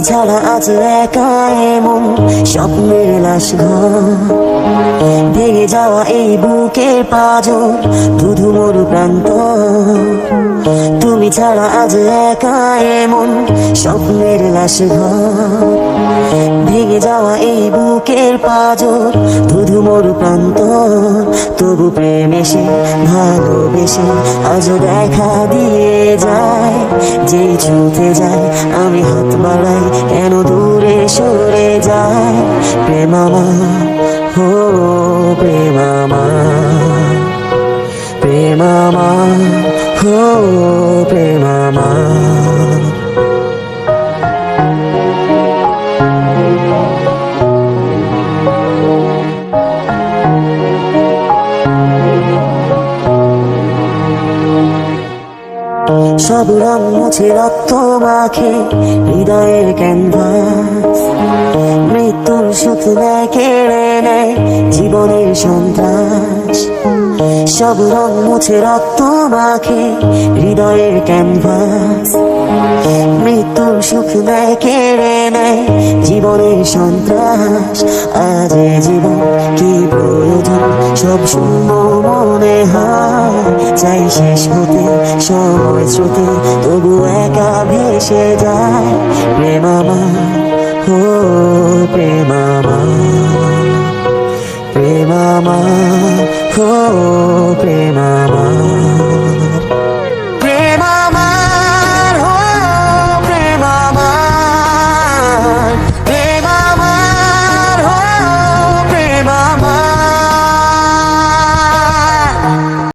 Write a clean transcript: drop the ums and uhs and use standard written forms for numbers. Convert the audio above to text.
ছাড়া আজ একা এমন স্বপ্নের লাশ ঘর, ভেঙে যাওয়া এই বুকের পাঁজর, ধুধু মরু প্রান্ত। তুমি ছাড়া আজ একা এমন স্বপ্নের লাশ ঘর, ভেঙে যাওয়া এই বুকের পাঁজর, ধুধু মরু প্রান্ত। তবু প্রেম এসে ভালোবেসে আজও দেখা দিয়ে যায়, যেই ছুঁতে যায় আমি হাত বাড়াই কেন দূরে সরে যায়। প্রেম আমার, ও প্রেম আমার, প্রেম আমার, ও প্রেম আমার। সব রং মুছে রক্ত মাখে হৃদয়ের ক্যানভাস, মৃত্যুর সুখ নেয় কেড়ে নেয় জীবনের সন্ত্রাস। সব রং মুছে রক্ত মাখে হৃদয়ের ক্যানভাস, মৃত্যুর সুখ নেয় কেড়ে নেয় জীবনের সন্ত্রাস। আজ এ জীবন কি প্রয়োজন সব শূন্য মনে হয়, চাই শেষ হতে সময় স্রোতে তবু একা ভেসে যায়। প্রেম আমার, ও প্রেম আমার, প্রেম আমার, ও